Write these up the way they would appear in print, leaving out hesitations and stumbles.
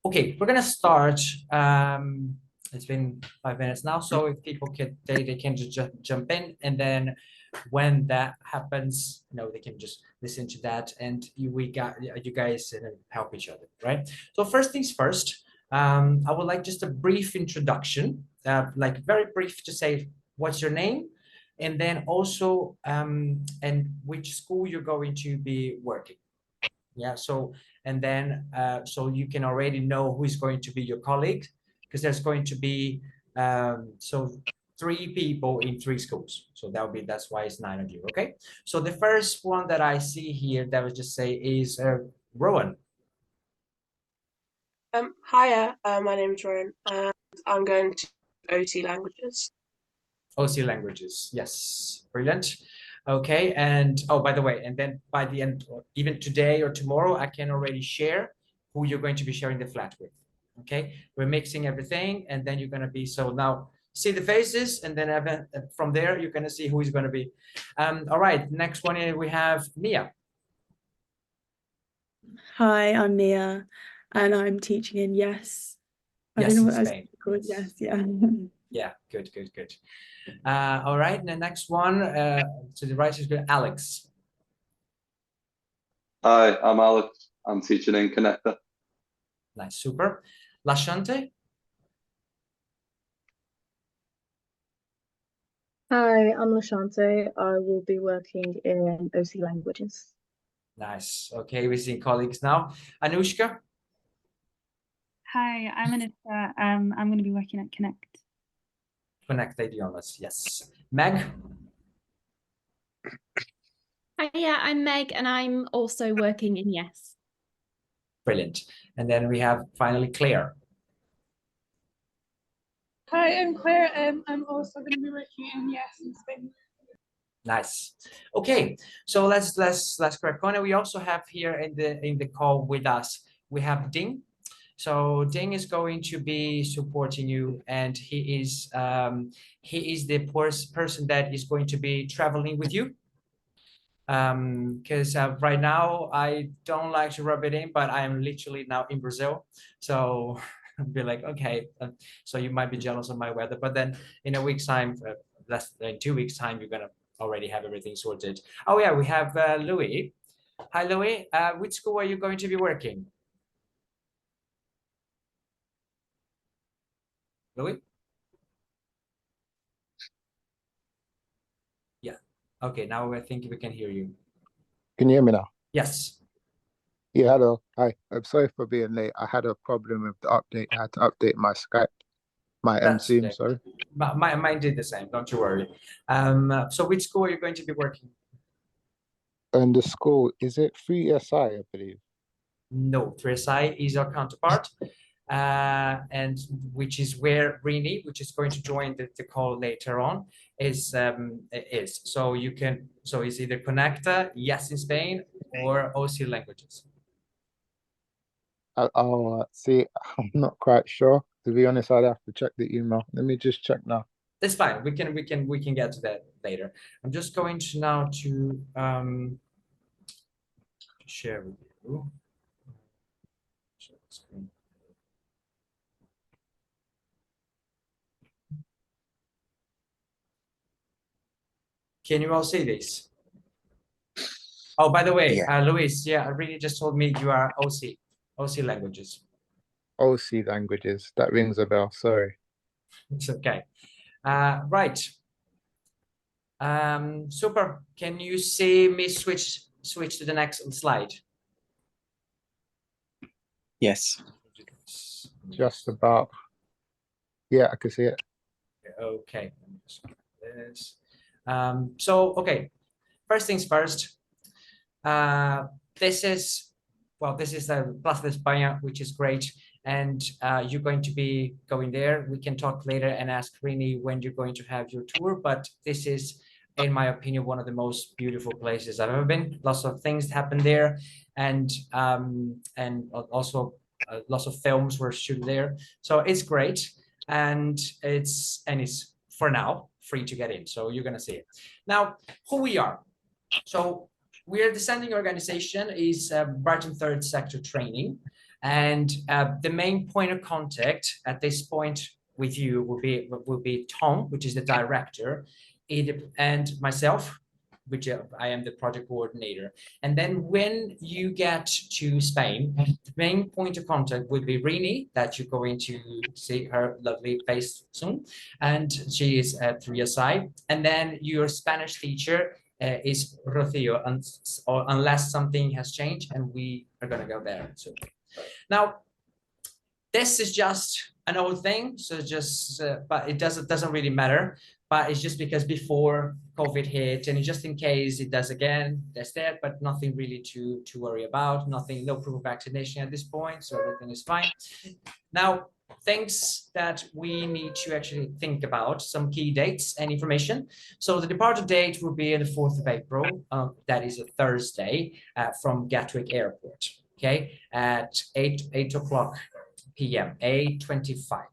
Okay, we're gonna start. It's been 5 minutes now, so if people can they can just jump in, and then when that happens, they can just listen to that, and you guys help each other, right? So first things first, I would like just a brief introduction, like very brief, to say what's your name, and then also and which school you're going to be working. Yeah, so and then so you can already know who is going to be your colleague, because there's going to be so 3 people in 3 schools, so that's why it's 9 of you. Okay, so the first one that I see here that would just say is Rowan. Hiya, my name is Rowan, and I'm going to OT Languages. OC languages, yes, brilliant. Okay, and oh, by the way, and then by the end, or even today or tomorrow, I can already share who you're going to be sharing the flat with. Okay, we're mixing everything, and then you're going to be, so now see the faces, and then from there you're going to see who is going to be. All right, next one we have Mia. Hi, I'm Mia, and I'm teaching in Yes. I Yes, don't know in what that's Spain. called. Yes, yeah. Yeah, good. All right, and the next one to the right is good, Alex. Hi, I'm Alex. I'm teaching in Connector. Nice, super. Lashante. Hi, I'm Lashante. I will be working in OC Languages. Nice. Okay, we're seeing colleagues now. Anushka. Hi, I'm Anushka. I'm going to be working at Connect. Connect Idiomas, yes. Meg. Hi, yeah, I'm Meg, and I'm also working in Yes. Brilliant. And then we have finally Claire. Hi, I'm Claire. I'm also going to be working in Yes in Spain. Nice. Okay, so let's crack on. And we also have here in the call with us, we have Ding. So Ding is going to be supporting you, and he is the person that is going to be traveling with you. Because right now I don't like to rub it in, but I am literally now in Brazil, so I'll be like, okay, so you might be jealous of my weather, but then in a week's time, less than 2 weeks time, you're gonna already have everything sorted. Oh yeah, we have Louis. Hi Louis, which school are you going to be working? Louis? Yeah, okay, now I think we can hear you. Can you hear me now? Yes. Yeah, hello. Hi. I'm sorry for being late. I had a problem with the update. I had to update my Skype, my Zoom, sorry. Mine did the same, don't you worry. So which school are you going to be working? And the school, is it 3SI, I believe? No, 3SI is our counterpart, and which is where Rini, which is going to join the call later on, is. So you can, so it's either Connecta, Yes in Spain, or OC Languages. I'll see. I'm not quite sure. To be honest, I'd have to check the email. Let me just check now. That's fine. We can get to that later. I'm just going to now to share with you. Share the screen. Can you all see this? Oh, by the way, Yeah. Luis, yeah, Rini just told me you are OC Languages. OC Languages. That rings a bell. Sorry. It's okay. Right. Super. Can you see me switch to the next slide? Yes. Just about. Yeah, I can see it. Okay. So, okay. First things first. This is the Plaza de España, which is great. And you're going to be going there. We can talk later and ask Rini when you're going to have your tour, but this is, in my opinion, one of the most beautiful places I've ever been. Lots of things happen there, and also lots of films were shot there. So it's great, and it's for now free to get in. So you're gonna see it. Now, who we are. So we're the sending organization is Brighton Third Sector Training. And the main point of contact at this point with you will be Tom, which is the director, and myself, which I am the project coordinator. And then when you get to Spain, the main point of contact would be Rini, that you're going to see her lovely face soon. And she is at 3SI. And then your Spanish teacher is Rocio, unless something has changed, and we are gonna go there soon. Now, this is just an old thing, so just, but it doesn't really matter. But it's just because before COVID hit, and just in case it does again, that's there, but nothing really to worry about. Nothing, no proof of vaccination at this point, so everything is fine. Now, things that we need to actually think about, some key dates and information. So the departure date will be the 4th of April. That is a Thursday from Gatwick Airport. Okay, at 8 o'clock p.m. 8:25.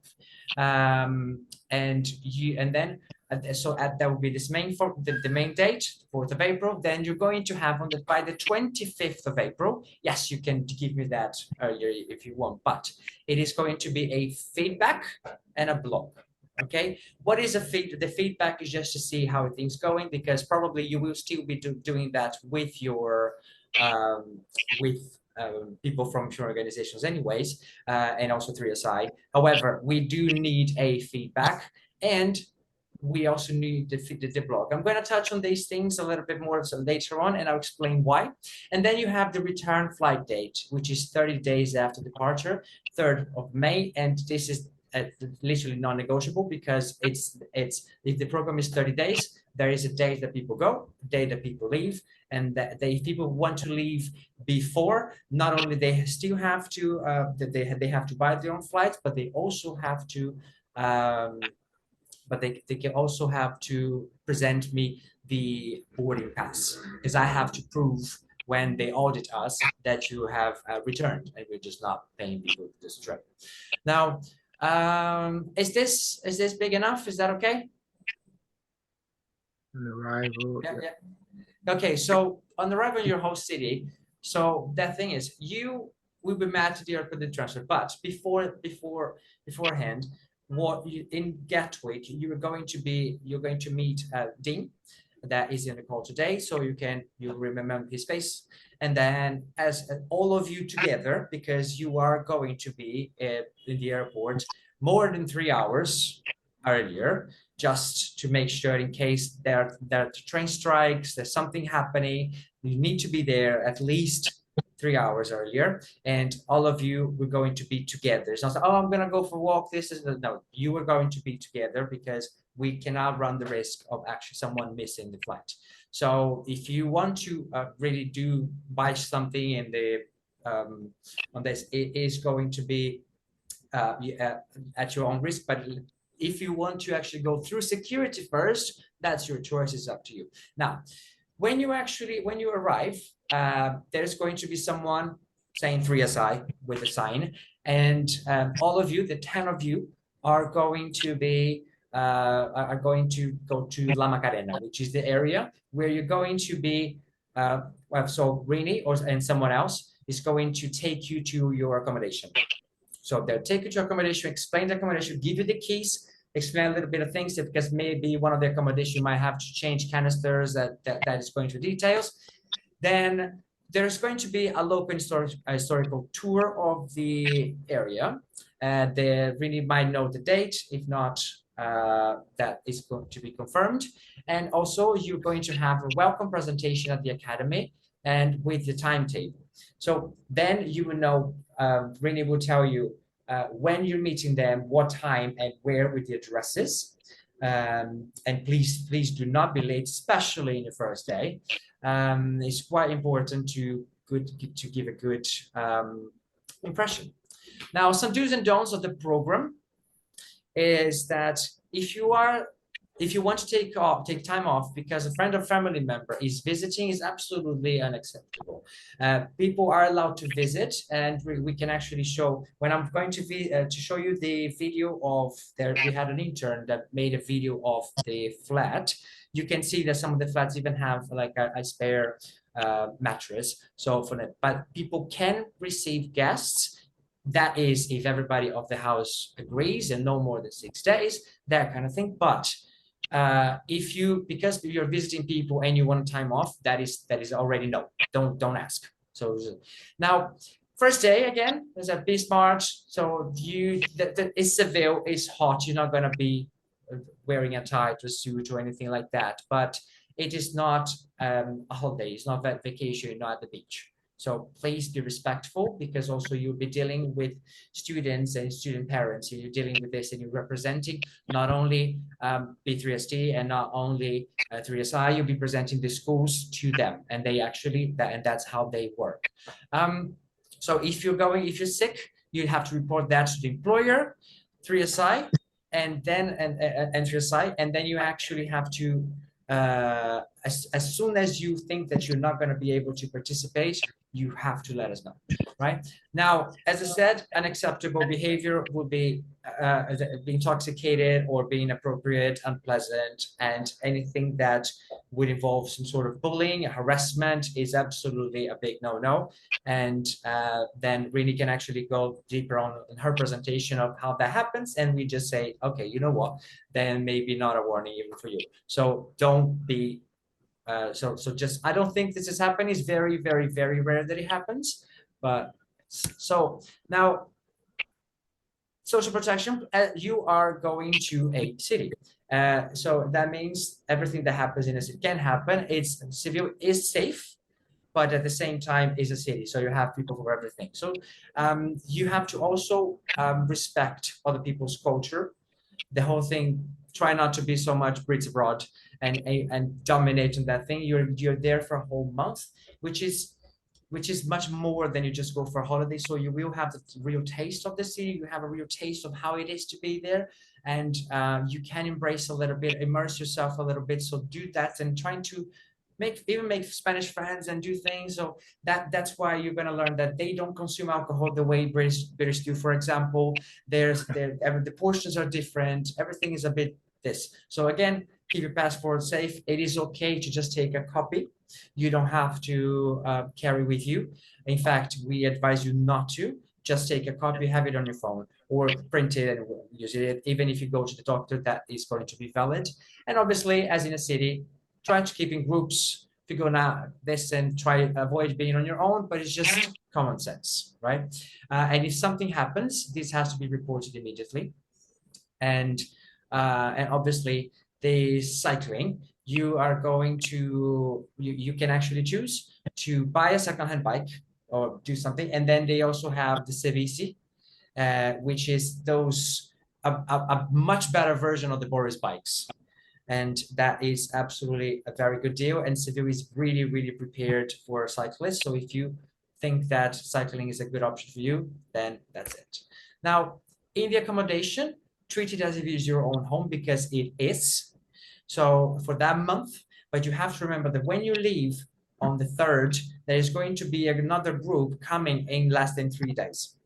That will be this the main date, 4th of April. Then you're going to have by the 25th of April. Yes, you can give me that earlier if you want, but it is going to be a feedback and a blog. Okay, what is the feedback is just to see how things going, because probably you will still be doing that with your people from your organizations anyways, and also 3SI. However, we do need a feedback, and we also need the blog. I'm going to touch on these things a little bit more later on, and I'll explain why. And then you have the return flight date, which is 30 days after departure, 3rd of May, and this is literally non-negotiable, because it's if the program is 30 days, there is a date that people go, a date that people leave, and that if people want to leave before, not only they still have to they have to buy their own flights, but they also have to they can also have to present me the boarding pass, because I have to prove when they audit us that you have returned, and we're just not paying people this trip. Now, is this big enough? Is that okay? On arrival. Yeah. Okay, so on arrival in your host city, so that thing is, you will be met at the airport to transfer, but beforehand, in Gatwick, you're going to meet Dean, that is in the call today, so you'll remember his face, and then as all of you together, because you are going to be in the airport more than 3 hours earlier, just to make sure in case there are train strikes, there's something happening, you need to be there at least 3 hours earlier, and all of you were going to be together. It's not like, oh, I'm going to go for a walk. No, you are going to be together, because we cannot run the risk of actually someone missing the flight. So if you want to really buy something in the on this, it is going to be at your own risk. But if you want to actually go through security first, that's your choice. It's up to you. Now, when you arrive, there's going to be someone saying 3SI with a sign, and all of you, the 10 of you, are going to go to La Macarena, which is the area where you're going to be. So Rini and someone else is going to take you to your accommodation. So they'll take you to accommodation, explain the accommodation, give you the keys, explain a little bit of things, because maybe one of the accommodation might have to change canisters, that is going to details. Then there's going to be a local historical tour of the area. They really might know the date. If not, that is going to be confirmed. And also you're going to have a welcome presentation at the academy, and with the timetable. So then you will know, Rini will tell you when you're meeting them, what time and where, with the addresses. And please do not be late, especially in the first day. It's quite important to give a good impression. Now, some do's and don'ts of the program is that if you want to take time off because a friend or family member is visiting, is absolutely unacceptable. People are allowed to visit, and we can actually show, when I'm going to show you the video of we had an intern that made a video of the flat. You can see that some of the flats even have like a spare mattress. So but people can receive guests That is if everybody of the house agrees and no more than 6 days, that kind of thing. But if you, because you're visiting people and you want time off, that is already no, don't ask. So now, first day again, there's a beast march. So it's Seville, it's hot. You're not gonna be wearing a tie to a suit or anything like that. But it is not a holiday. It's not that vacation. You're not at the beach. So please be respectful, because also you'll be dealing with students and student parents. You're dealing with this and you're representing not only B3SD and not only 3SI, you'll be presenting the schools to them, and they actually, and that's how they work. So if you're sick, you have to report that to the employer, 3SI, and then 3SI, and then you actually have to, as soon as you think that you're not going to be able to participate, you have to let us know, right? Now, as I said, unacceptable behavior would be being intoxicated or being inappropriate, unpleasant, and anything that would involve some sort of bullying, harassment is absolutely a big no-no. And then Rini can actually go deeper on in her presentation of how that happens. And we just say, okay, you know what, then maybe not a warning even for you. So don't be so just, I don't think this is happening. It's very, very, very rare that it happens. But so now, social protection, you are going to a city. So that means everything that happens in a city can happen. Seville is safe, but at the same time is a city. So you have people for everything. So you have to also respect other people's culture. The whole thing, try not to be so much Brits abroad and dominate on that thing. You're there for a whole month, which is much more than you just go for a holiday. So you will have the real taste of the city. You have a real taste of how it is to be there, and you can embrace a little bit, immerse yourself a little bit. So do that, and trying to make Spanish friends and do things. So that's why you're going to learn that they don't consume alcohol the way British do. For example, the portions are different. Everything is a bit this. So again, keep your passport safe. It is okay to just take a copy. You don't have to carry with you. In fact, we advise you not to. Just take a copy, have it on your phone, or print it and use it. Even if you go to the doctor, that is going to be valid. And obviously, as in a city, try to keep in groups. If you go now this and try to avoid being on your own, but it's just common sense, right? And if something happens, this has to be reported immediately. And obviously the cycling, you are going to, you can actually choose to buy a secondhand bike or do something. And then they also have the Cevici, which is a much better version of the Boris bikes. And that is absolutely a very good deal. And Seville is really, really prepared for cyclists. So if you think that cycling is a good option for you, then that's it. Now, in the accommodation, treat it as if it's your own home, because it is. So for that month, but you have to remember that when you leave on the 3rd, there is going to be another group coming in less than 3 days.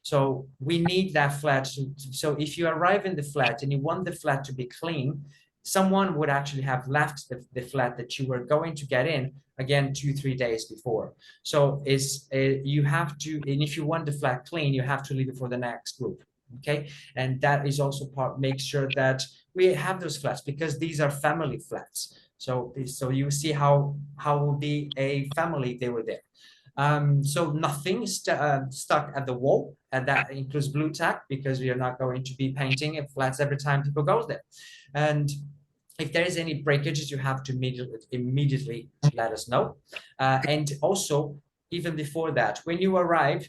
So we need that flat. So if you arrive in the flat and you want the flat to be clean, someone would actually have left the flat that you were going to get in again 2-3 days before. So you have to, and if you want the flat clean, you have to leave it for the next group. Okay, and that is also part. Make sure that we have those flats, because these are family flats. So you see how will be a family they were there. So nothing stuck at the wall, and that includes blue tack, because we are not going to be painting flats every time people go there. And if there is any breakages, you have to immediately let us know. And also, even before that, when you arrive,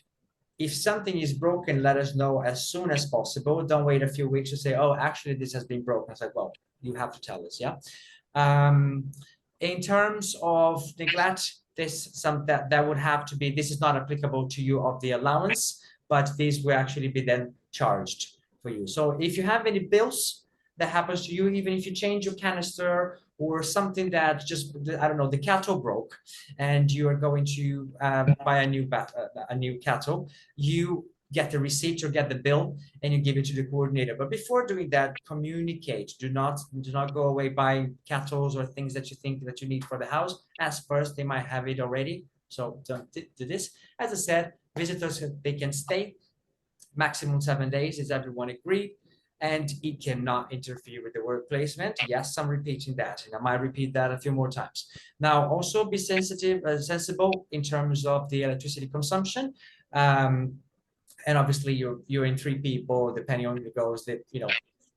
if something is broken, let us know as soon as possible. Don't wait a few weeks to say, oh, actually, this has been broken. It's like, well, you have to tell us, yeah? In terms of neglect, that would have to be, this is not applicable to you of the allowance, but this will actually be then charged for you. So if you have any bills that happens to you, even if you change your canister or something that just, I don't know, the kettle broke and you are going to buy a new kettle, you get the receipt or get the bill and you give it to the coordinator. But before doing that, communicate. Do not go away buying kettles or things that you think that you need for the house. Ask first, they might have it already. So don't do this. As I said, visitors, they can stay maximum 7 days, is everyone agreed? And it cannot interfere with the work placement. Yes, I'm repeating that, and I might repeat that a few more times. Now, also be sensible in terms of the electricity consumption. And obviously you're in 3 people, depending on the goes that, you know,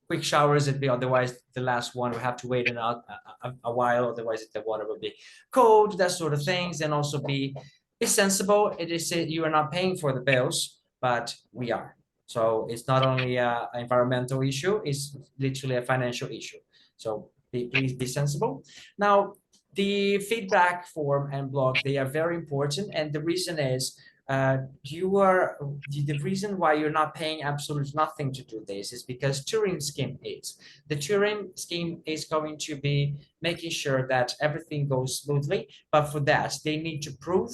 quick showers, it'd be, otherwise the last one will have to wait a while, otherwise the water will be cold, that sort of things. And also be sensible. It is, you are not paying for the bills, but we are. So it's not only an environmental issue, it's literally a financial issue. So please be sensible. Now, the feedback form and blog, they are very important. And the reason is, the reason why you're not paying absolutely nothing to do this is because Turing scheme is. The Turing scheme is going to be making sure that everything goes smoothly, but for that, they need to prove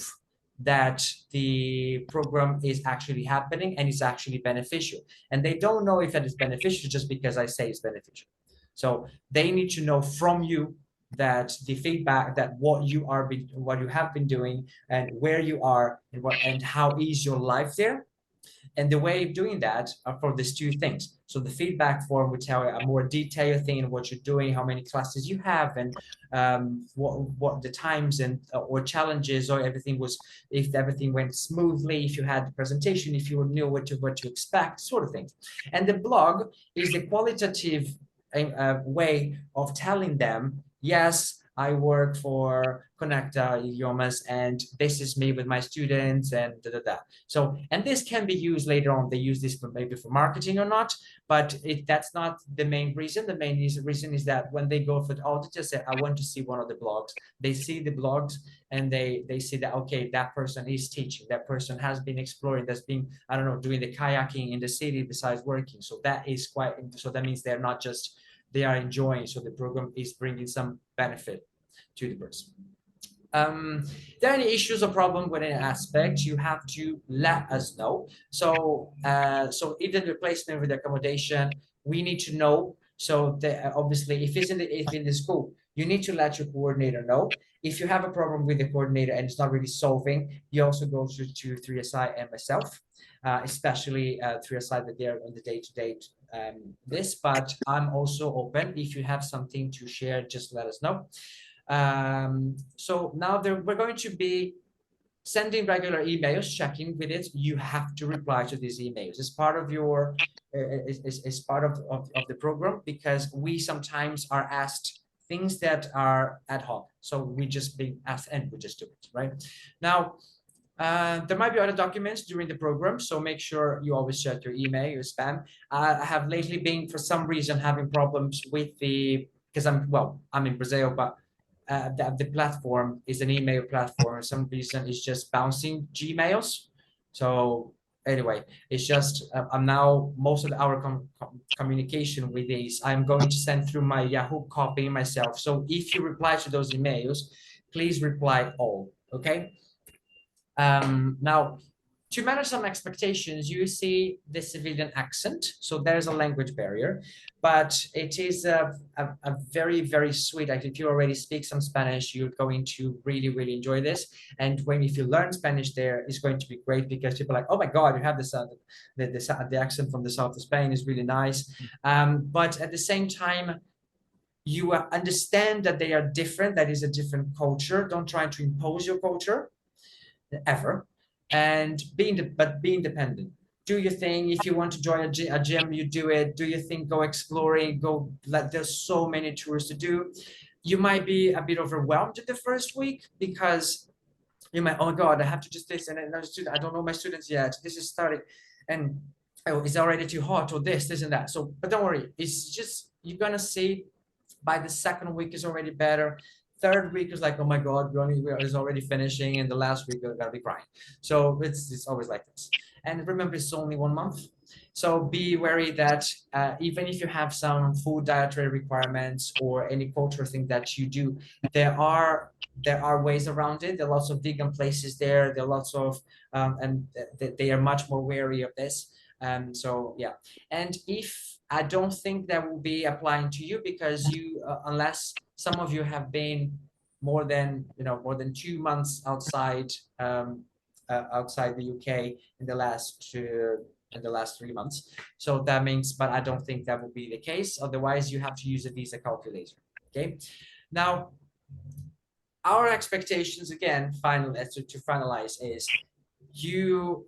that the program is actually happening and is actually beneficial. And they don't know if it is beneficial just because I say it's beneficial. So they need to know from you that the feedback, that what you have been doing and where you are and how is your life there. And the way of doing that are for these 2 things. So the feedback form would tell you a more detailed thing in what you're doing, how many classes you have, and what the times and or challenges, or if everything went smoothly, if you had the presentation, if you knew what to expect, sort of things. And the blog is the qualitative way of telling them, yes, I work for Conecta Idiomas, and this is me with my students, and So, and this can be used later on. They use this maybe for marketing or not, but that's not the main reason. The main reason is that when they go for the audit, they say, I want to see one of the blogs. They see the blogs and they see that, okay, that person is teaching, that person has been exploring, that's been, I don't know, doing the kayaking in the city besides working. So that is quite, so that means they're not just, they are enjoying. So the program is bringing some benefit to the person. There are any issues or problem with any aspect, you have to let us know. So so either the replacement with accommodation, we need to know. So obviously if it's in the school, you need to let your coordinator know. If you have a problem with the coordinator and it's not really solving, you also go to 3SI and myself, especially 3SI that they're on the day-to-day this, but I'm also open. If you have something to share, just let us know. So now we're going to be sending regular emails, checking with it. You have to reply to these emails. It's part of your, it's part of the program, because we sometimes are asked things that are ad hoc. So we just being asked and we just do it, right? Now, there might be other documents during the program, so make sure you always check your email, your spam. I have lately been, for some reason, having problems with because I'm in Brazil, but the platform is an email platform. For some reason, it's just bouncing Gmails. So anyway, it's just, I'm now, most of our communication with these, I'm going to send through my Yahoo copy myself. So if you reply to those emails, please reply all, okay? Now, to manage some expectations, you see the civilian accent. So there's a language barrier, but it is a very, very sweet. If you already speak some Spanish, you're going to really, really enjoy this. And if you learn Spanish there, it's going to be great, because people are like, oh my God, you have the accent from the south of Spain is really nice. But at the same time, you understand that they are different. That is a different culture. Don't try to impose your culture ever. And be independent. Do your thing. If you want to join a gym, you do it. Do your thing, go exploring, go, there's so many tours to do. You might be a bit overwhelmed in the first week, because you might, oh God, I have to just this, and I don't know my students yet. This is starting, and oh, it's already too hot, or this and that. So, but don't worry, it's just, you're gonna see by the second week is already better. Third week is like, oh my God, it's already finishing, and the last week we're gonna be crying. So it's always like this. And remember, it's only 1 month. So be wary that even if you have some food dietary requirements or any cultural thing that you do, there are ways around it. There are lots of vegan places there. There are lots of, and they are much more wary of this. So yeah, and if I don't think that will be applying to you, because you, unless some of you have been more than 2 months outside outside the UK in the last 3 months. So that means, but I don't think that will be the case. Otherwise, you have to use a visa calculator. Okay. Now, our expectations again, to finalize, is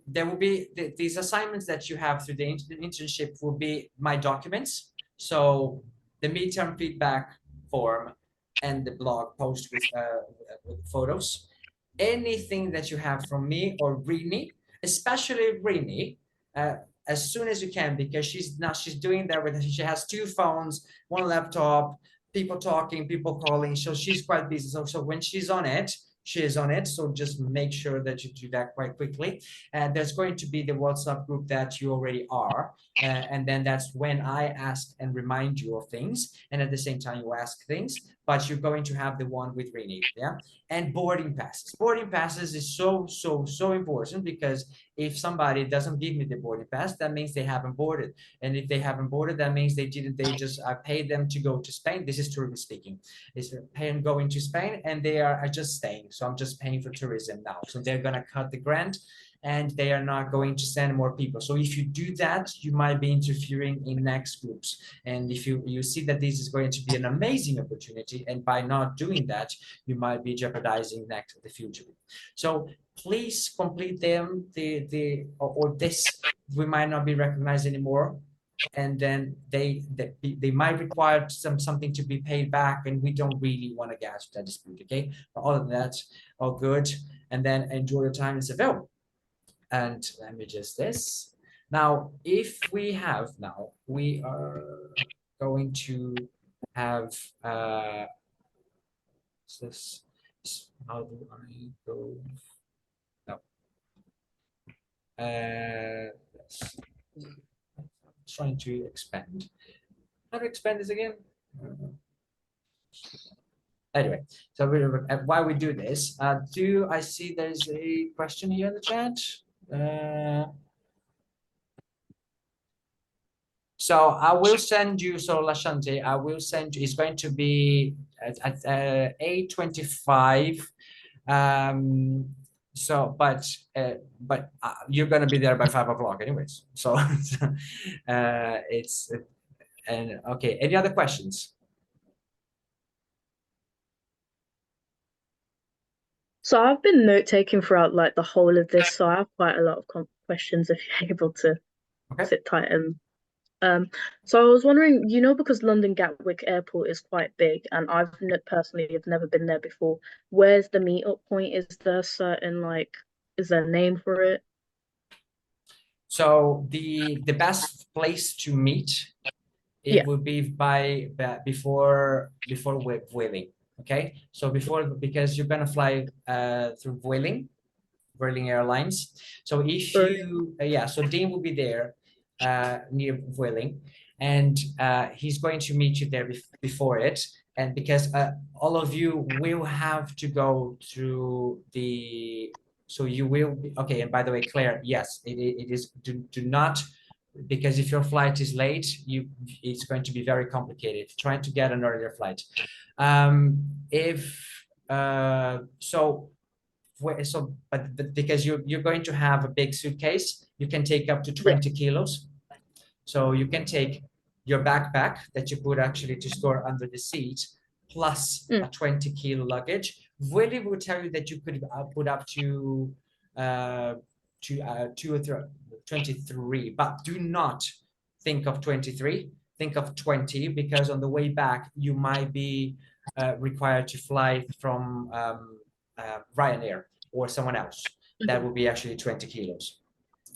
there will be these assignments that you have through the internship will be my documents. So the midterm feedback form and the blog post with photos. Anything that you have from me or Rini, especially Rini, as soon as you can, because she's doing that with, she has 2 phones, 1 laptop, people talking, people calling, so she's quite busy. So when she's on it, she is on it. So just make sure that you do that quite quickly. And there's going to be the WhatsApp group that you already are. And then that's when I ask and remind you of things. And at the same time, you ask things, but you're going to have the one with Rini, yeah? And boarding passes. Boarding passes is so important, because if somebody doesn't give me the boarding pass, that means they haven't boarded. And if they haven't boarded, that means they just, I paid them to go to Spain. This is tourism speaking. It's paying going to Spain, and they are just staying. So I'm just paying for tourism now. So they're going to cut the grant, and they are not going to send more people. So if you do that, you might be interfering in next groups. And if you see that this is going to be an amazing opportunity, and by not doing that, you might be jeopardizing the future. So please complete them. Or this, we might not be recognized anymore. And then they might require something to be paid back, and we don't really want to get to that dispute. Okay, but other than that, all good. And then enjoy your time in Seville. And let me just this. Now, if we have now, we are going to have this. How do I go? No. Yes. Trying to expand. How to expand this again? Anyway, so while we do this, do I see there's a question here in the chat? So I will send you, so Lashante, I will send you, it's going to be at 8:25. So, but you're going to be there by 5 o'clock anyways. So and okay, any other questions? So I've been note taking throughout like the whole of this, so I have quite a lot of questions if you're able to sit tight. And so I was wondering, because London Gatwick Airport is quite big, and I've personally have never been there before. Where's the meetup point? Is there certain is there a name for it? So the best place to meet, it would be before Vueling. Okay, so because you're gonna fly through Vueling Airlines. So if you so Dean will be there near Vueling, and he's going to meet you there before it. And because all of you will have to go through so you will be okay. And by the way, Claire, yes, it is. Do not. Because if your flight is late, it's going to be very complicated trying to get an earlier flight. But because you're going to have a big suitcase, you can take up to 20 kilos. So you can take your backpack that you put actually to store under the seat, plus a 20-kilo luggage. Really will tell you that you could put up to 23, but do not think of 23, think of 20, because on the way back you might be required to fly from Ryanair or someone else. That will be actually 20 kilos.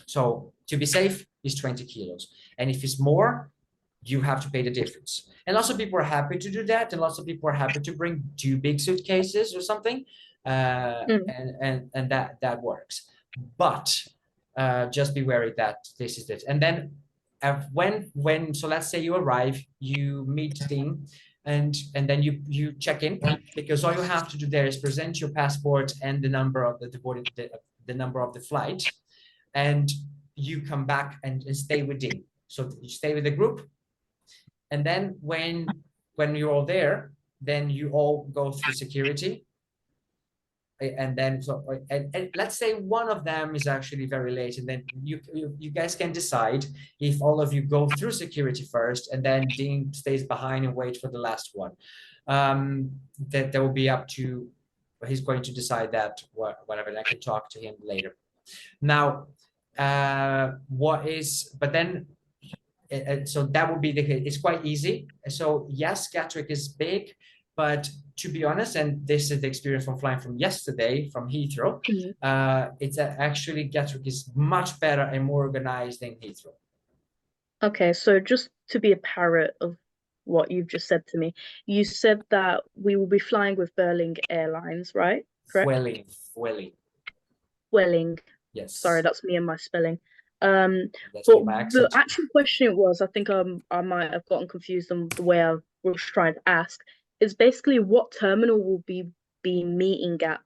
So to be safe is 20 kilos, and if it's more, you have to pay the difference. And lots of people are happy to do that, and lots of people are happy to bring 2 big suitcases or something, and that works. But just be wary that this is it. And then so let's say you arrive, you meet Dean, and then you check in, because all you have to do there is present your passport and the number of the number of the flight, and you come back and stay with Dean. So you stay with the group, and then when you're all there, then you all go through security, and then and let's say one of them is actually very late, and then you guys can decide if all of you go through security first, and then Dean stays behind and wait for the last one. That will be up to, he's going to decide that, whatever, and I can talk to him later. Now, but then, so that would be the case. It's quite easy. So yes, Gatwick is big, but to be honest, and this is the experience from flying from yesterday from Heathrow, it's actually Gatwick is much better and more organized than Heathrow. Okay, so just to be a parrot of what you've just said to me, you said that we will be flying with Vueling Airlines, right? Correct? Vueling. Yes. Sorry, that's me and my spelling. That's But my the accent. actual question was, I think I might have gotten confused on the way I was trying to ask, is basically what terminal will be meeting at?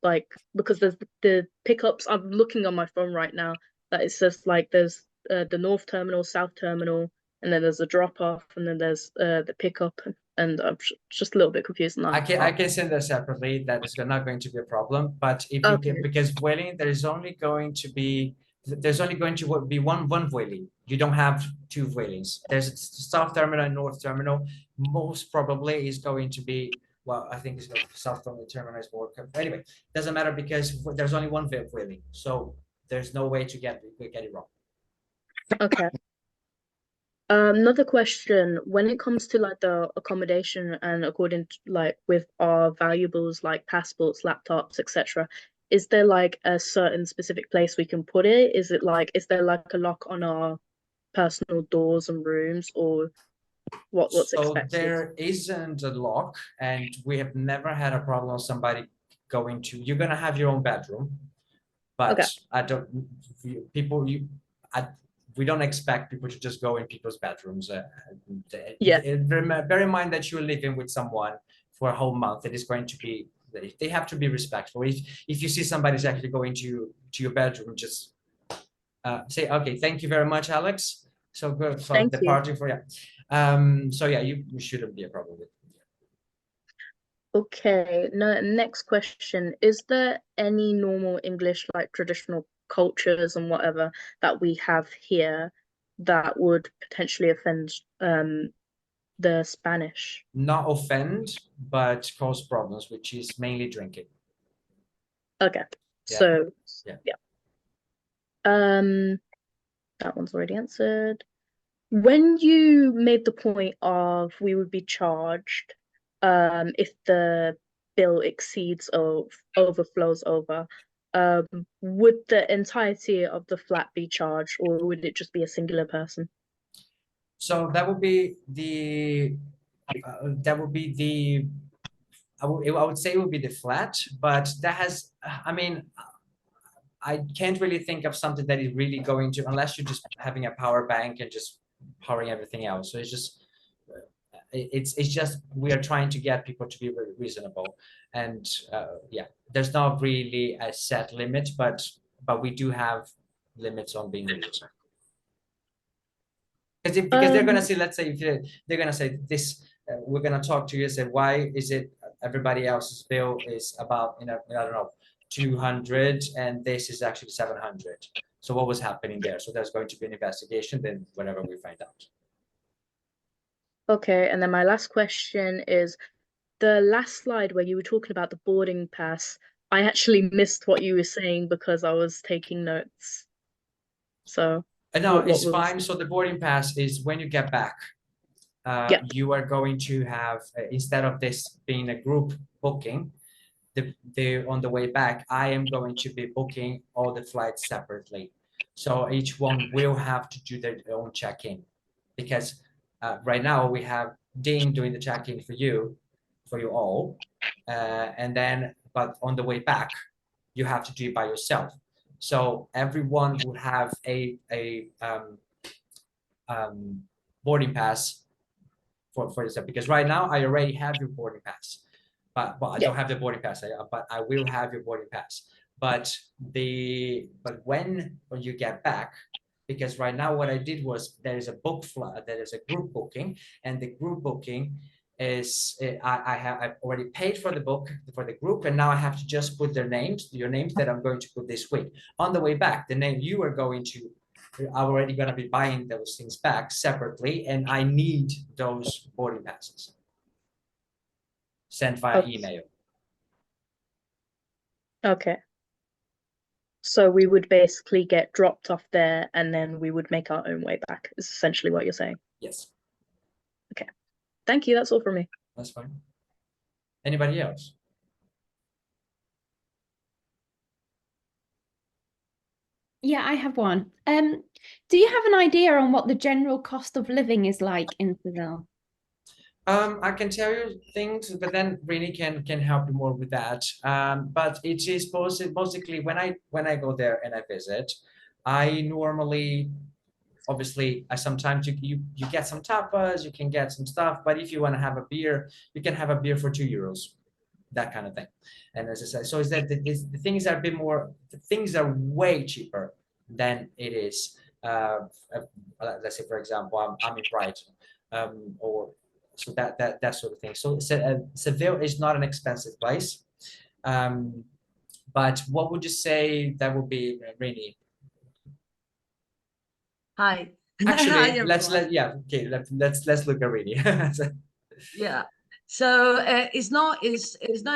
Like, because there's the pickups, I'm looking on my phone right now, that it says like there's the North Terminal, South Terminal, and then there's a drop off, and then there's the pickup, and I'm just a little bit confused on that. I can send that separately. That is not going to be a problem. But if you can, because Vueling, there's only going to be one Vueling. You don't have two Vuelings. There's a South Terminal and North Terminal. Most probably is going to be, well, I think it's South Terminal is more. Anyway, doesn't matter because there's only one Vueling. So there's no way to get it wrong. Okay. Another question, when it comes to like the accommodation and according to like with our valuables like passports, laptops, etc., is there like a certain specific place we can put it? Is there like a lock on our personal doors and rooms, or what's expected? There isn't a lock, and we have never had a problem with somebody going to, you're gonna have your own bedroom, but we don't expect people to just go in people's bedrooms. Bear in mind that you're living with someone for a whole month. It is going to be, they have to be respectful. If you see somebody's actually going to your bedroom, just say, okay, thank you very much, Alex. So good for departing for so yeah, you shouldn't be a problem with it. Okay, next question. Is there any normal English, like traditional cultures and whatever that we have here that would potentially offend the Spanish? Not offend, but cause problems, which is mainly drinking. Okay, so that one's already answered. When you made the point of we would be charged if the bill exceeds or overflows over, would the entirety of the flat be charged, or would it just be a singular person? So that would be I would say it would be the flat, but that has, I mean, I can't really think of something that is really going to, unless you're just having a power bank and just powering everything else. So it's just we are trying to get people to be very reasonable, and there's not really a set limit, but we do have limits on being reasonable. Because they're gonna say, let's say if they're gonna say this, we're gonna talk to you and say, why is it everybody else's bill is about, I don't know, 200 and this is actually 700. So what was happening there? So there's going to be an investigation, then whenever we find out. Okay, and then my last question is, the last slide where you were talking about the boarding pass, I actually missed what you were saying because I was taking notes. So no, it's fine. So the boarding pass is when you get back, you are going to have, instead of this being a group booking, on the way back, I am going to be booking all the flights separately. So each one will have to do their own check-in, because right now we have Dean doing the check-in for you all, and then but on the way back you have to do it by yourself. So everyone would have a boarding pass for yourself, because right now I already have your boarding pass, but I don't have the boarding pass, but I will have your boarding pass. But when you get back, because right now what I did was there is a group booking, and the group booking I've already paid for the book for the group, and now I have to just put your names that I'm going to put this week. On the way back, the name you are going to are already going to be buying those things back separately, and I need those boarding passes sent via Okay. email. Okay. So we would basically get dropped off there and then we would make our own way back, is essentially what you're saying. Yes, Thank you, that's all from me. that's fine. Anybody else? Yeah, I have one. Do you have an idea on what the general cost of living is like in Seville? I can tell you things, but then Rini can help you more with that. But it is basically when I go there and I visit, I normally, obviously, I sometimes you get some tapas, you can get some stuff, but if you want to have a beer, you can have a beer for €2, that kind of thing. And as I said, so is that the things are a bit more, the things are way cheaper than it is. Let's say, for example, I'm in Brighton, or so that sort of thing. So Seville is not an expensive place. But what would you say that would be, Rini? Hi. Actually, Hi, let's everyone. let's look at Rini. Yeah. So it's not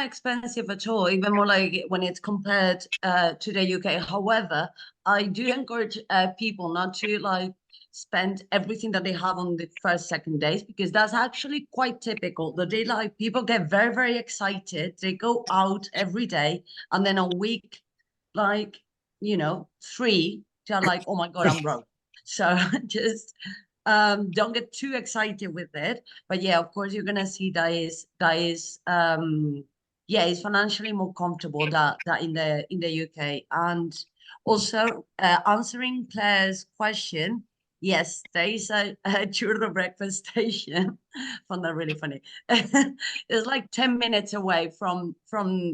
expensive at all, even more like when it's compared to the UK. However, I do encourage people not to like spend everything that they have on the first, second days, because that's actually quite typical. The day like people get very, very excited. They go out every day, and then a week, like, 3, they're like, oh my God, I'm broke. So just don't get too excited with it. But yeah, of course, you're gonna see that is yeah, it's financially more comfortable that in the UK. And also answering Claire's question, yes, there is a churro breakfast station. Found that really funny. It's like 10 minutes away from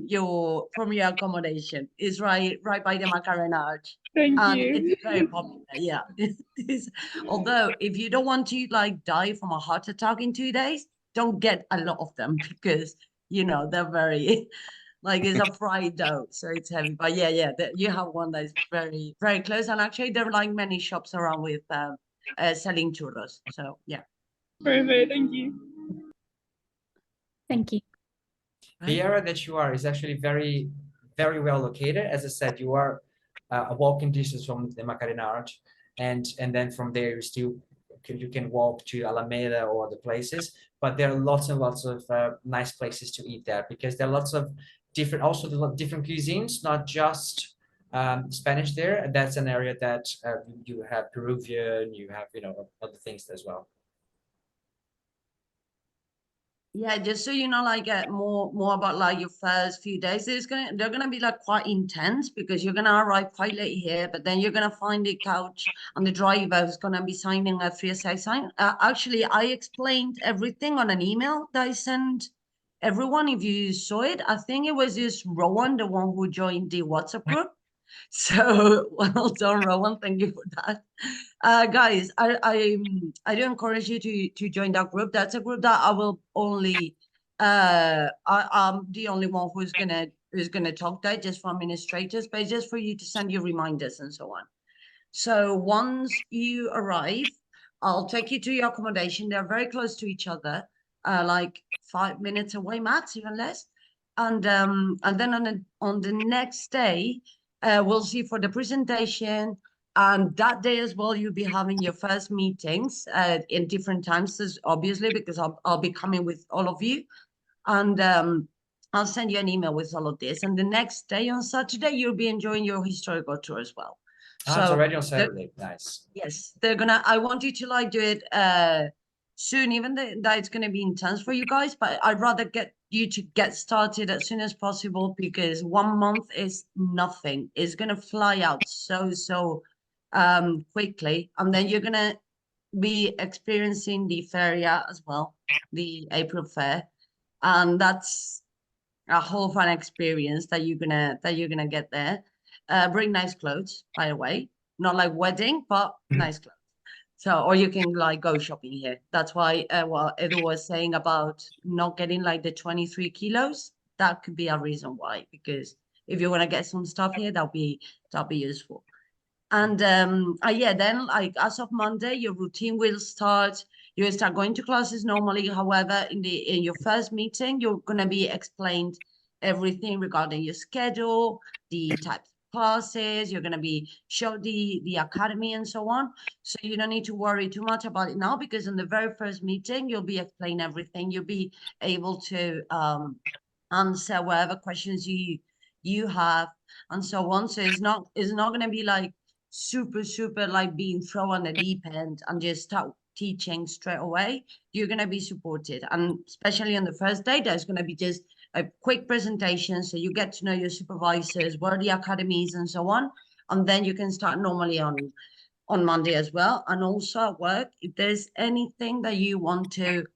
your accommodation. It's right by the Macarena Arch. Thank And you. it's very popular, yeah. Although if you don't want to like die from a heart attack in 2 days, don't get a lot of them, because they're very like, it's a fried dough, so it's heavy. But yeah, you have one that is very, very close, and actually there are like many shops around with selling churros. So yeah. Perfect. Thank you. Thank you. The area that you are is actually very, very well located. As I said, you are a walking distance from the Macarena Arch, and then from there you can walk to Alameda or other places. But there are lots and lots of nice places to eat there, because there are lots of different cuisines, not just Spanish there. That's an area that you have Peruvian, you have other things as well. Yeah, just so you know, like more about like your first few days, they're gonna be like quite intense, because you're gonna arrive quite late here, but then you're gonna find the couch and the driver who's gonna be signing a 3SI sign. Actually, I explained everything on an email that I sent everyone. If you saw it, I think it was just Rowan, the one who joined the WhatsApp group. So well done, Rowan. Thank you for that. Guys, I do encourage you to join that group. That's a group that I will only I'm the only one who's gonna talk there, just for administrators, but just for you to send you reminders and so on. So once you arrive, I'll take you to your accommodation. They're very close to each other, like 5 minutes away max, even less. And then on the next day, we'll see for the presentation. And that day as well, you'll be having your first meetings in different times, obviously, because I'll be coming with all of you. And I'll send you an email with all of this. And the next day, on Saturday, you'll be enjoying your historical tour as well. So it's already on Saturday. Nice. Yes, I want you to like do it soon, even that it's going to be intense for you guys, but I'd rather get you to get started as soon as possible, because 1 month is nothing. It's going to fly out so quickly, and then you're going to be experiencing the feria as well, the April Fair, and that's a whole fun experience that you're gonna get there. Bring nice clothes, by the way, not like wedding, but nice clothes. So, or you can like go shopping here. That's why what Edu was saying about not getting like the 23 kilos, that could be a reason why, because if you want to get some stuff here, that'll be useful. And yeah, then like as of Monday, your routine will start. You will start going to classes normally. However, in your first meeting, you're gonna be explained everything regarding your schedule, the types of classes. You're gonna be show the academy and so on. So you don't need to worry too much about it now, because in the very first meeting, you'll be explained everything. You'll be able to answer whatever questions you have and so on. So it's not gonna be like super like being thrown on the deep end and just start teaching straight away. You're going to be supported, and especially on the first day there's going to be just a quick presentation, so you get to know your supervisors, where the academies and so on, and then you can start normally on Monday as well. And also at work, if there's anything that you want to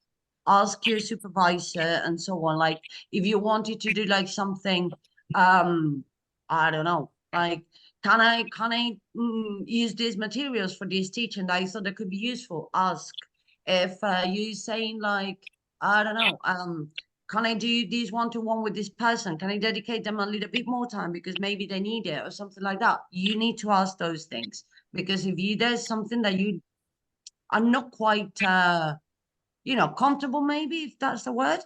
ask your supervisor and so on, like if you wanted to do like something I don't know, like can I use these materials for this teaching that I thought that could be useful? Ask. If you saying like, I don't know, can I do this one-to-one with this person? Can I dedicate them a little bit more time because maybe they need it or something like that? You need to ask those things, because if there's something that you are not quite comfortable, maybe, if that's the word,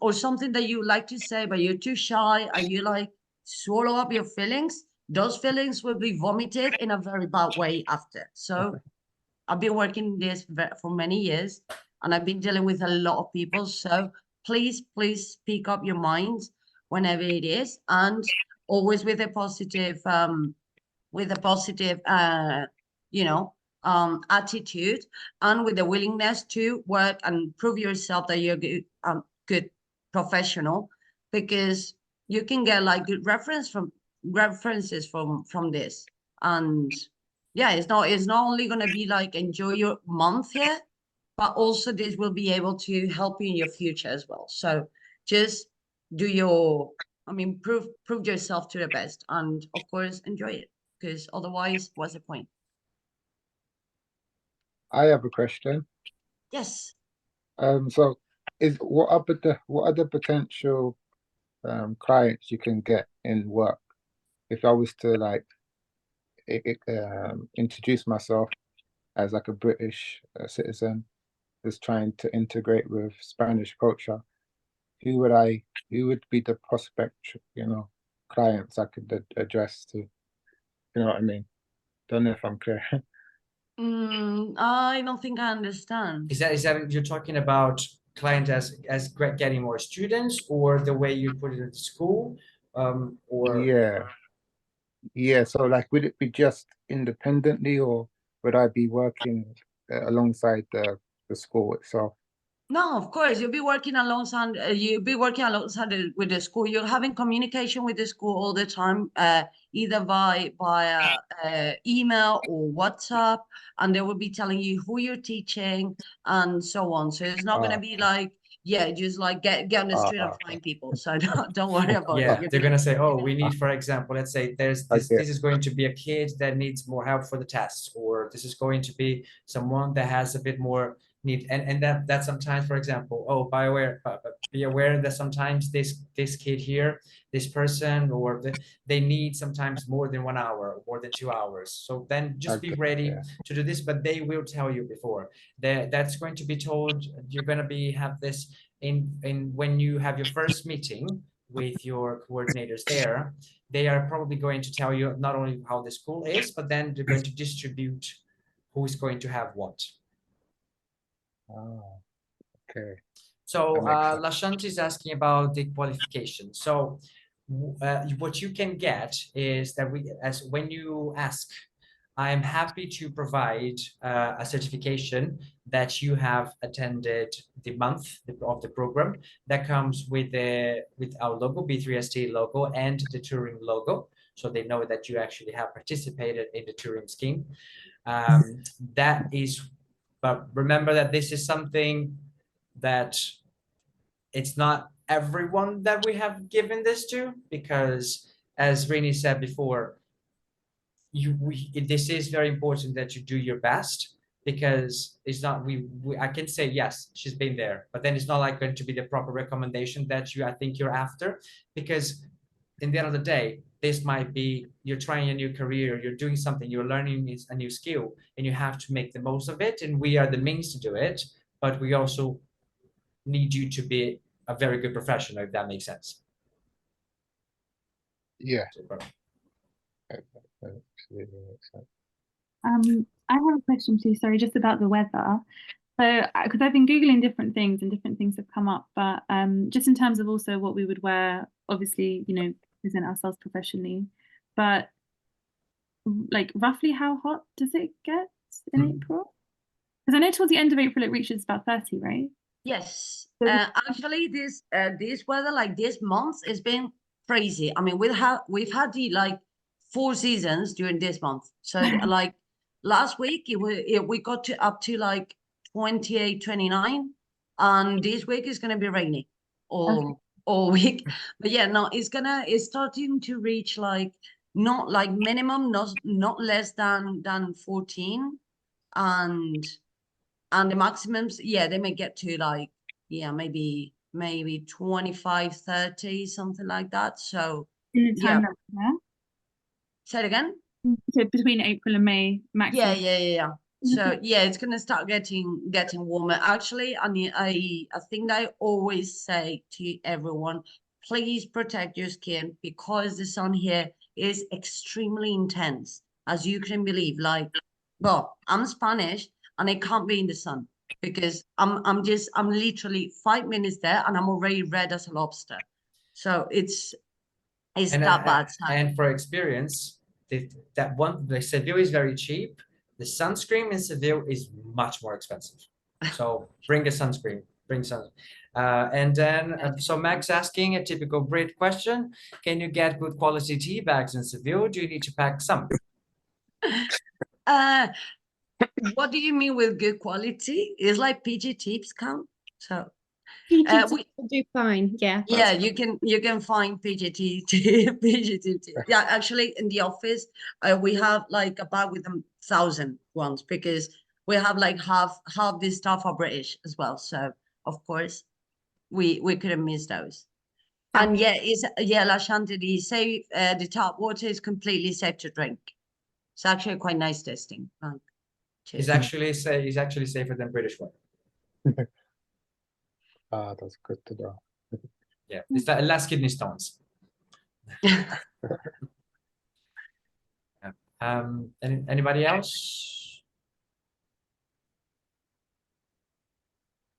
or something that you like to say but you're too shy, and you like swallow up your feelings, those feelings will be vomited in a very bad way after. So I've been working this for many years, and I've been dealing with a lot of people. So please speak up your minds whenever it is, and always with a positive attitude, and with the willingness to work and prove yourself that you're a good professional, because you can get like good references from this. And yeah, it's not only going to be like enjoy your month here, but also this will be able to help you in your future as well. So just do prove yourself to the best, and of course enjoy it, because otherwise what's the point? I have a question. Yes. So what are the potential clients you can get in work? If I was to like introduce myself as like a British citizen who's trying to integrate with Spanish culture, who would be the prospect, clients I could address to? You know what I mean? Don't know if I'm clear. I don't think I understand. Is that you're talking about client as getting more students, or the way you put it in school, or yeah. So like, would it be just independently, or would I be working alongside the school itself? No, of course, you'll be working alongside. With the school. You're having communication with the school all the time, either via email or WhatsApp, and they will be telling you who you're teaching and so on. So it's not going to be like, just like get on the street and find people. So don't worry about it. They're gonna say, oh, we need, for example, let's say there's this is going to be a kid that needs more help for the test, or this is going to be someone that has a bit more need, and that sometimes, for example, be aware that sometimes this kid here, this person, or they need sometimes more than 1 hour or more than 2 hours. So then just be ready to do this, but they will tell you before that's going to be told. You're going to have this in when you have your first meeting with your coordinators there. They are probably going to tell you not only how the school is, but then they're going to distribute who's going to have what. Oh, okay. So Lashant is asking about the qualification. So what you can get is that when you ask, I'm happy to provide a certification that you have attended the month of the program, that comes with our logo, B3ST logo, and the Turing logo, so they know that you actually have participated in the Turing scheme. That is. But remember that this is something that it's not everyone that we have given this to, because as Rini said before, this is very important that you do your best, because it's not, I can say, yes, she's been there, but then it's not like going to be the proper recommendation that I think you're after, because in the end of the day, this might be, you're trying a new career, you're doing something, you're learning a new skill, and you have to make the most of it. And we are the means to do it, but we also need you to be a very good professional, if that makes sense. Yeah. Super. Absolutely makes sense. I have a question too, sorry, just about the weather. So, because I've been Googling different things and different things have come up, but just in terms of also what we would wear, obviously, you know, present ourselves professionally, but like roughly how hot does it get in April? Because I know towards the end of April it reaches about 30, right? Yes, So- actually, this weather like this month has been crazy. I mean, we've had the like 4 seasons during this month. So like last week we got to up to like 28, 29, and this week is gonna be rainy all week. But yeah, no, it's starting to reach like not like minimum, not less than 14, and the maximums, yeah, they may get to like, yeah, maybe 25, 30, something like that. So in the time yeah. that, yeah? Say it again. So between April and May, maximum. Yeah. So yeah, it's gonna start getting warmer. Actually, I mean, I think I always say to everyone, please protect your skin, because the sun here is extremely intense, as you can believe. Like, well, I'm Spanish and I can't be in the sun because I'm literally 5 minutes there and I'm already red as a lobster. So it's that bad. And for experience, the Seville is very cheap. The sunscreen in Seville is much more expensive. So bring a sunscreen. And then, so Max asking a typical Brit question: can you get good quality tea bags in Seville? Do you need to pack some? What do you mean with good quality? Is like PG tips count? So PGT will do fine. Yeah. yeah, you can find PGT PGT. Yeah, actually in the office we have like a bag with 1,000 ones, because we have like half the staff are British as well. So of course we couldn't miss those. And yeah, La Chantilly say the tap water is completely safe to drink. It's actually quite nice tasting. It's actually safer than British water. That's good to know. Yeah, it's like less kidney stones. Anybody else?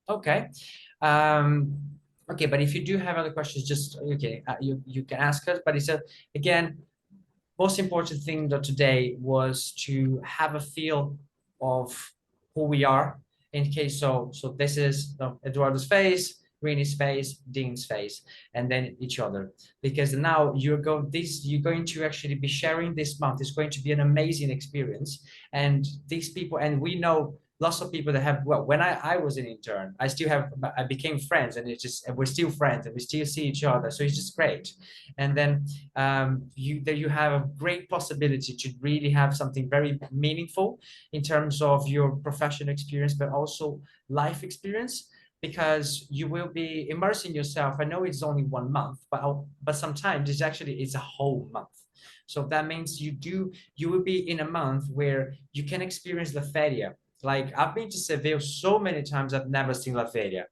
Okay. Okay, but if you do have other questions, just okay, you can ask us. But it's again, most important thing that today was to have a feel of who we are. In case so this is Eduardo's face, Rini's face, Dean's face, and then each other. Because now you're going to actually be sharing this month. It's going to be an amazing experience. And these people, and we know lots of people that have, well, when I was an intern, I became friends, and we're still friends, and we still see each other. So it's just great. And then you have a great possibility to really have something very meaningful in terms of your professional experience, but also life experience, because you will be immersing yourself. I know it's only 1 month, but sometimes it's a whole month. So that means you will be in a month where you can experience La Feria. Like, I've been to Seville so many times, I've never seen La Feria.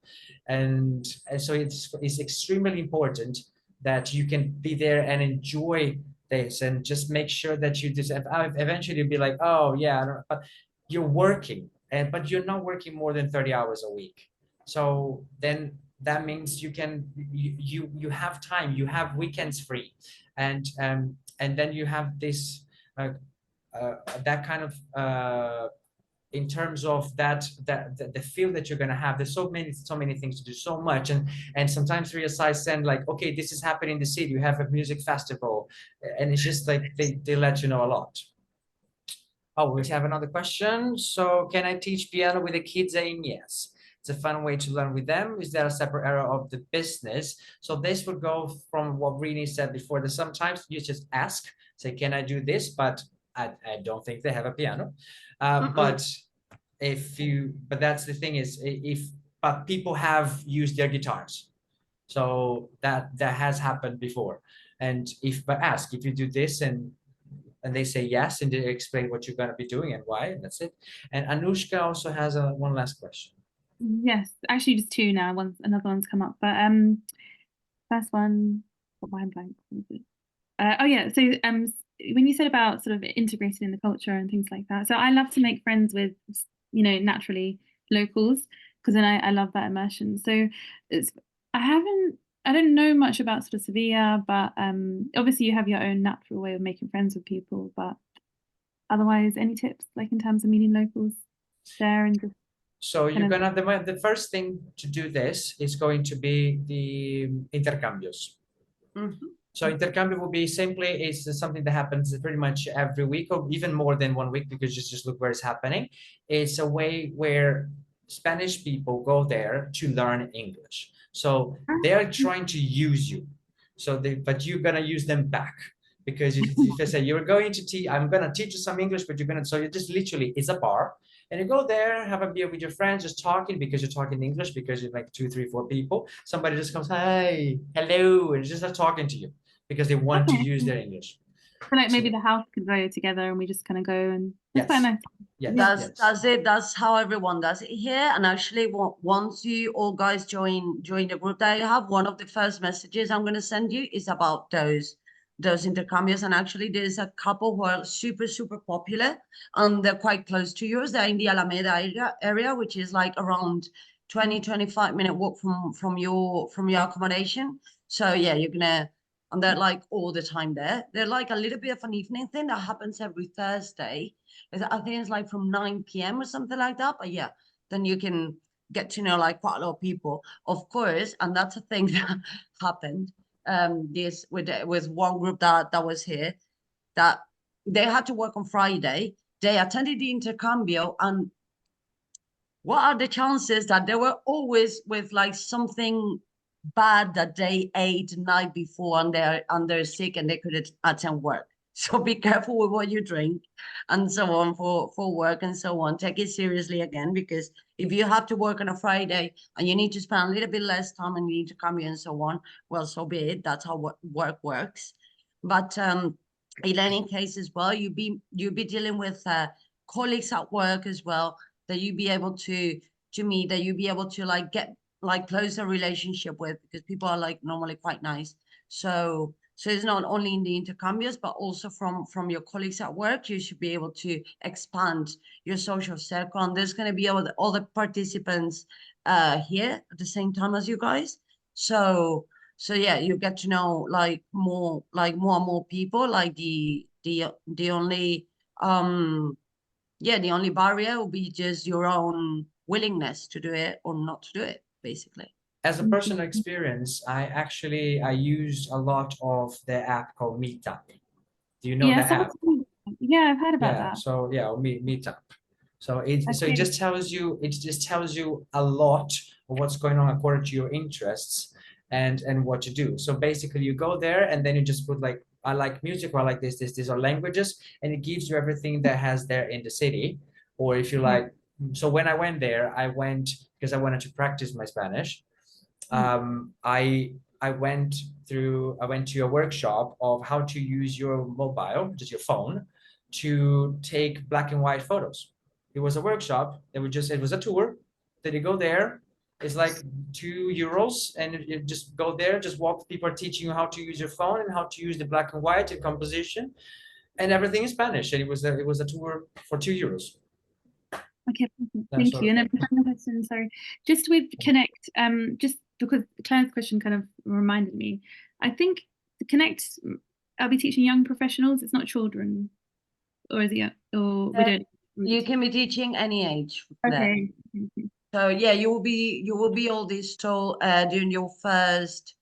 And so it's extremely important that you can be there and enjoy this, and just make sure that you just eventually be like, oh yeah, but you're working, but you're not working more than 30 hours a week. So then that means you have time, you have weekends free, and then you have this that kind of in terms of the feel that you're going to have. There's so many things to do, so much, and sometimes Real Size send like, okay, this is happening in the city, you have a music festival, and it's just like they let you know a lot. Oh, we have another question. So, can I teach piano with the kids? Saying yes. It's a fun way to learn with them. Is there a separate area of the business? So this would go from what Rini said before, that sometimes you just ask, say, can I do this? But I don't think they have a piano. But but that's the thing is, but people have used their guitars. So that has happened before. And but ask if you do this, and they say yes, and they explain what you're going to be doing and why, and that's it. And Anushka also has one last question. Yes, actually just two now. Another one's come up, but first one, got mind blank. Oh yeah, so when you said about sort of integrated in the culture and things like that, so I love to make friends with, you know, naturally locals, because then I love that immersion. So I don't know much about sort of Sevilla, but obviously you have your own natural way of making friends with people, but otherwise any tips like in terms of meeting locals there and just so you're gonna the first thing to do this is going to be the intercambios. So intercambio will be simply is something that happens pretty much every week, or even more than 1 week, because just look where it's happening. It's a way where Spanish people go there to learn English. So they are trying to use you. So but you're gonna use them back, because if they say you're going to I'm gonna teach you some English, but so you just literally, it's a bar. And you go there, have a beer with your friends, just talking, because you're talking English, because you're like 2, 3, 4 people. Somebody just comes, hi, hello, and just start talking to you, because they want to use their English. So like maybe the house could go together and we just kind of go, and that's quite nice. Yes. That's it. That's how everyone does it here. And actually, once you all guys join the group that I have, one of the first messages I'm going to send you is about those intercambios. And actually, there's a couple who are super, super popular, and they're quite close to yours. They're in the Alameda area, which is like around 20-25-minute walk from your accommodation. So yeah, you're gonna. And they're like all the time there. They're like a little bit of an evening thing that happens every Thursday. I think it's like from 9 p.m. or something like that. But yeah, then you can get to know like quite a lot of people, of course. And that's a thing that happened. This with one group that was here, that they had to work on Friday. They attended the intercambio, and what are the chances that they were always with like something bad that they ate the night before, and they're sick and they couldn't attend work? So be careful with what you drink and so on for work and so on. Take it seriously again, because if you have to work on a Friday and you need to spend a little bit less time and you need to come here and so on, well, so be it. That's how work works. But in any case as well, you'll be dealing with colleagues at work as well, that you be able to meet, that you be able to like get like closer relationship with, because people are like normally quite nice. So it's not only in the intercambios, but also from your colleagues at work. You should be able to expand your social circle, and there's going to be all the participants here at the same time as you guys. So yeah, you get to know like more and more people. Like the only the only barrier will be just your own willingness to do it or not to do it, basically. As a personal experience, I use a lot of the app called Meetup. Do you know that app? Yeah, I've heard about that. So yeah, Meetup. So it just tells you a lot of what's going on according to your interests and what to do. So basically you go there and then you just put like, I like music, or I like this, these are languages, and it gives you everything that has there in the city. Or if you like, so when I went there, I went because I wanted to practice my Spanish. I went to a workshop of how to use your mobile, just your phone, to take black and white photos. It was a workshop. It was a tour. Then you go there. It's like €2, and you just go there, just walk. People are teaching you how to use your phone and how to use the black and white and composition, and everything in Spanish. And it was a tour for €2. Okay, thank you. And a final question, sorry, just with Connect, just because Claire's question kind of reminded me. I think Connect, I'll be teaching young professionals. It's not children, or is it? Or we don't. You can be teaching any age. Okay. So yeah, you will be all digital during your first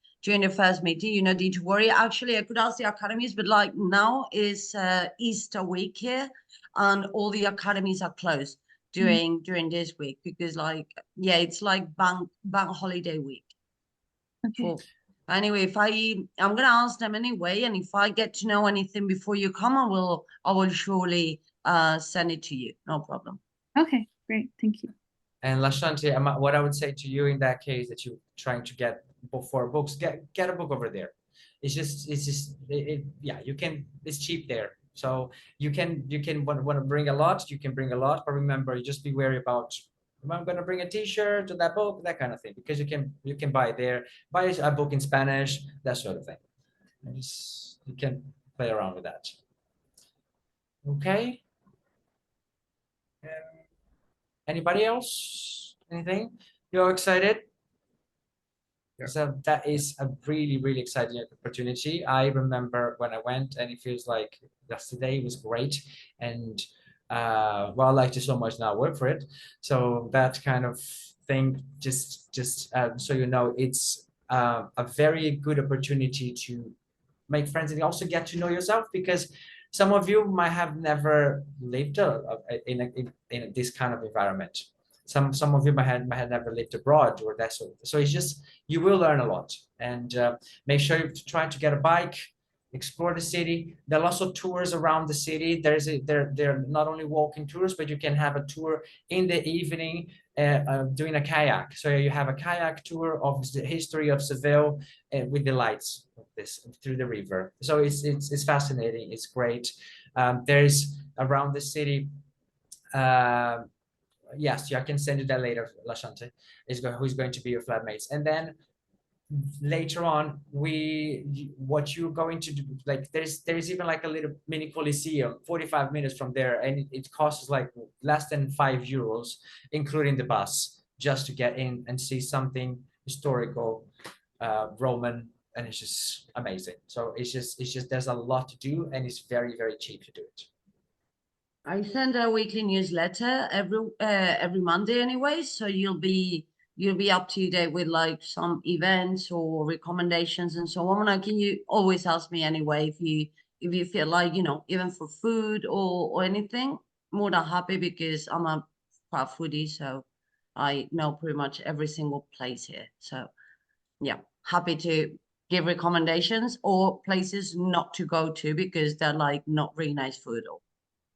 meeting. You don't need to worry. Actually, I could ask the academies, but like now is Easter week here, and all the academies are closed during this week, because like it's like bank holiday week. Okay. Anyway, I'm gonna ask them anyway, and if I get to know anything before you come, I will surely send it to you. No problem. Okay, Great, thank you. And Lashanti, what I would say to you in that case that you're trying to get before books, get a book over there. It's just yeah, you can, it's cheap there. So you can want to bring a lot, you can bring a lot, but remember, you just be wary about, am I going to bring a t-shirt to that book, that kind of thing, because you can buy a book in Spanish, that sort of thing. And you can play around with that. Okay. Anybody else? Anything? You're excited? Yeah. So that is a really, really exciting opportunity. I remember when I went, and it feels like yesterday was great. And well, I liked it so much now, I work for it. So that kind of thing, just so you know, it's a very good opportunity to make friends and also get to know yourself, because some of you might have never lived in this kind of environment. Some of you might have never lived abroad or that sort of. So it's just, you will learn a lot. And make sure you try to get a bike, explore the city. There are lots of tours around the city. They're not only walking tours, but you can have a tour in the evening doing a kayak. So you have a kayak tour of the history of Seville with the lights of this through the river. So it's fascinating. It's great. There's around the city. Yes, I can send you that later, Lashante, who's going to be your flatmates. And then later on, what you're going to do, like there's even like a little mini Coliseum 45 minutes from there, and it costs like less than €5, including the bus, just to get in and see something historical, Roman, and it's just amazing. So it's just there's a lot to do, and it's very, very cheap to do it. I send a weekly newsletter every Monday anyway, so you'll be up to date with like some events or recommendations and so on. And can you always ask me anyway if you feel like, you know, even for food or anything, more than happy, because I'm a proud foodie, so I know pretty much every single place here. So yeah, happy to give recommendations or places not to go to because they're like not really nice food or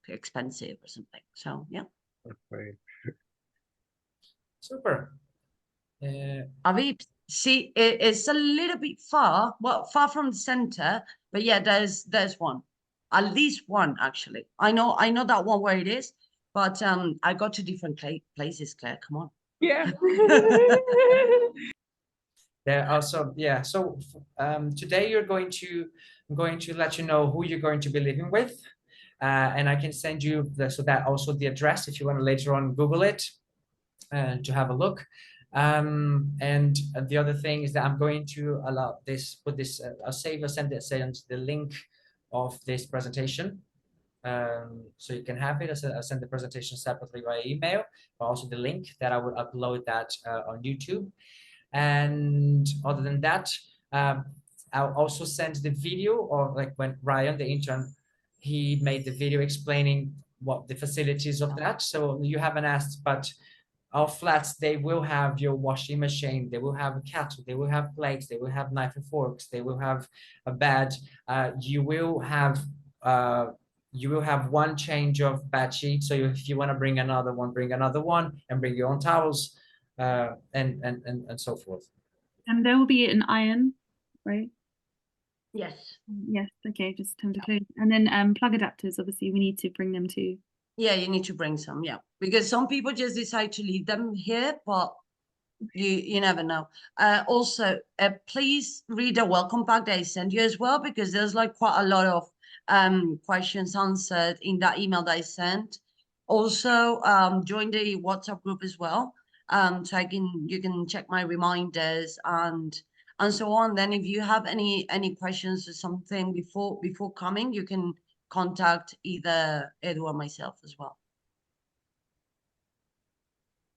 expensive or something. So yeah. Okay. Super. Aviv, see, it's a little bit far, well, far from the center, but yeah, there's one, at least one actually. I know that one where it is, but I got to different places, Claire. Come on. Yeah. There also, yeah. So today I'm going to let you know who you're going to be living with. And I can send you also the address if you want to later on Google it to have a look. And the other thing is that I'm going to I'll send the link of this presentation. So you can have it. I'll send the presentation separately via email, but also the link that I will upload that on YouTube. And other than that, I'll also send the video of like when Ryan, the intern, he made the video explaining what the facilities of that. So you haven't asked, but our flats, they will have your washing machine, they will have a kettle, they will have plates, they will have knife and forks, they will have a bed. You will have one change of bed sheet. So if you want to bring another one, and bring your own towels, and so forth. And there will be an iron, right? Yes. Yes, okay, just time to clear. And then plug adapters, obviously we need to bring them too. Yeah, you need to bring some, yeah, because some people just decide to leave them here, but you never know. Also, please read the welcome pack that I sent you as well, because there's like quite a lot of questions answered in that email that I sent. Also, join the WhatsApp group as well, so you can check my reminders and so on. Then if you have any questions or something before coming, you can contact either Edu or myself as well.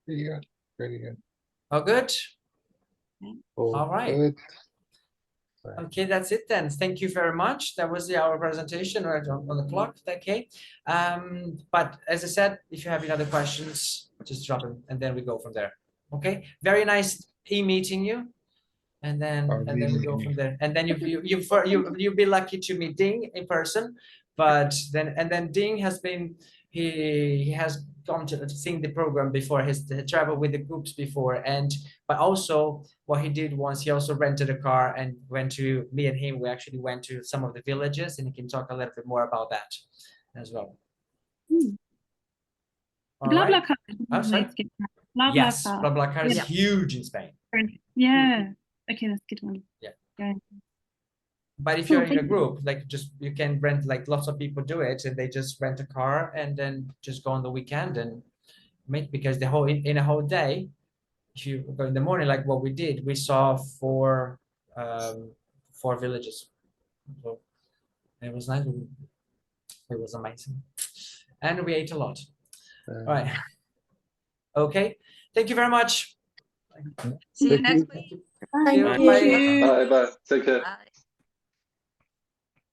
Yeah, very good. Oh, good. All right. Good. Okay, that's it then. Thank you very much. That was our presentation right on the clock. Okay. But as I said, if you have any other questions, just drop them and then we go from there. Okay. Very nice meeting you. And then we go from there. And then you'll be lucky to meet Ding in person. But then Ding has been he has gone to sing the program before, his traveled with the groups before, but also what he did once, he also rented a car and went to, me and him, we actually went to some of the villages, and he can talk a little bit more about that as well. All right. BlaBlaCar is Oh, one sorry? way to get around. Yes, BlaBlaCar. BlaBlaCar is Yeah. huge in Spain. Yeah. Okay, that's a good one. Yeah. Yeah. But if Cool, you're in a thank you. group, like just you can rent, like lots of people do it, and they just rent a car and then just go on the weekend and make, because the whole in a whole day, if you go in the morning, like what we did, we saw four villages. So it was nice. It was amazing, and we ate a lot. All right. Okay. Thank you very much. See you Thank next you. week. Thank Bye. you. Bye bye. Take care. Bye.